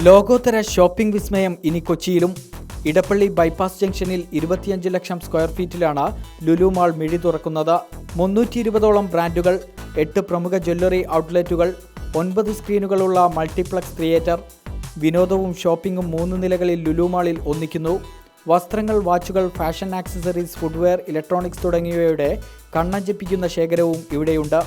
ലോകോത്തര ഷോപ്പിംഗ് വിസ്മയം ഇനി കൊച്ചിയിലും. ഇടപ്പള്ളി ബൈപ്പാസ് ജംഗ്ഷനിൽ 25 ലക്ഷം സ്ക്വയർ ഫീറ്റിലാണ് ലുലു മാൾ മിഴി തുറക്കുന്നത്. 320ഓളം ബ്രാൻഡുകൾ, 8 പ്രമുഖ ജ്വല്ലറി ഔട്ട്ലെറ്റുകൾ, 9 സ്ക്രീനുകളുള്ള മൾട്ടിപ്ലക്സ് തിയേറ്റർ. വിനോദവും ഷോപ്പിംഗും 3 നിലകളിൽ ലുലു മാളിൽ ഒന്നിക്കുന്നു. വസ്ത്രങ്ങൾ, വാച്ചുകൾ, ഫാഷൻ ആക്സസറീസ്, ഫുഡ്വെയർ, ഇലക്ട്രോണിക്സ് തുടങ്ങിയവയുടെ കണ്ണഞ്ചിപ്പിക്കുന്ന ശേഖരവും ഇവിടെയുണ്ട്.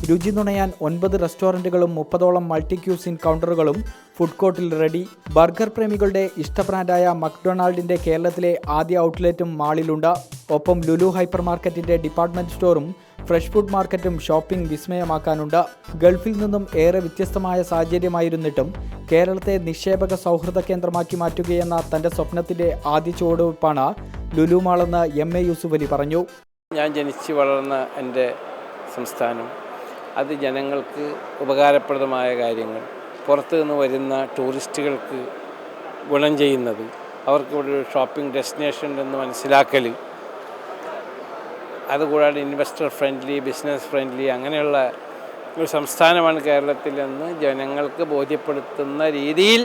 രുചി നുണയാൻ 9 റെസ്റ്റോറൻറ്റുകളും 30ഓളം മൾട്ടി ക്യൂസിൻ കൗണ്ടറുകളും ഫുഡ് കോർട്ടിൽ റെഡി. ബർഗർ പ്രേമികളുടെ ഇഷ്ട ബ്രാൻഡായ മക്ഡൊണാൾഡിൻ്റെ കേരളത്തിലെ ആദ്യ ഔട്ട്ലെറ്റും മാളിലുണ്ട്. ഒപ്പം ലുലു ഹൈപ്പർ മാർക്കറ്റിൻ്റെ ഡിപ്പാർട്ട്മെൻറ്റ് സ്റ്റോറും ഫ്രഷ് ഫുഡ് മാർക്കറ്റും ഷോപ്പിംഗ് വിസ്മയമാക്കാനുണ്ട്. ഗൾഫിൽ നിന്നും ഏറെ വ്യത്യസ്തമായ സാഹചര്യമായിരുന്നിട്ടും കേരളത്തെ നിക്ഷേപക സൗഹൃദ കേന്ദ്രമാക്കി മാറ്റുകയെന്ന തൻ്റെ സ്വപ്നത്തിൻ്റെ ആദ്യ ചുവടുവയ്പ്പാണ് ലുലു മാളെന്ന് MA യൂസുഫ് അലി പറഞ്ഞു. ഞാൻ ജനിച്ചു വളർന്ന എൻ്റെ സംസ്ഥാനം, അത് ജനങ്ങൾക്ക് ഉപകാരപ്രദമായ കാര്യങ്ങൾ, പുറത്തു നിന്ന് വരുന്ന ടൂറിസ്റ്റുകൾക്ക് ഗുണം ചെയ്യുന്നത്, അവർക്ക് ഇവിടെ ഒരു ഷോപ്പിംഗ് ഡെസ്റ്റിനേഷൻ എന്ന് മനസ്സിലാക്കൽ, അതുകൂടാതെ ഇൻവെസ്റ്റർ ഫ്രണ്ട്ലി, ബിസിനസ് ഫ്രണ്ട്ലി, അങ്ങനെയുള്ള ഒരു സംസ്ഥാനമാണ് കേരളത്തിലെന്ന് ജനങ്ങൾക്ക് ബോധ്യപ്പെടുത്തുന്ന രീതിയിൽ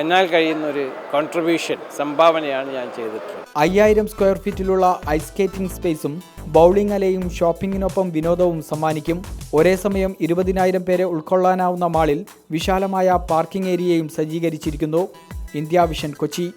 എന്നാൽ കഴിയുന്നൊരു കോൺട്രിബ്യൂഷൻ, സംഭാവനയാണ് ഞാൻ ചെയ്തിട്ടുള്ളത്. 5000 സ്ക്വയർ ഫീറ്റിലുള്ള ഐസ് സ്കേറ്റിംഗ് സ്പേസും ബൗളിംഗ് അലയും ഷോപ്പിങ്ങിനൊപ്പം വിനോദവും സമ്മാനിക്കും. ഒരേ സമയം 20,000 പേരെ ഉൾക്കൊള്ളാനാവുന്ന മാളിൽ വിശാലമായ പാർക്കിംഗ് ഏരിയയും സജ്ജീകരിച്ചിരിക്കുന്നു. India vision, Kochi.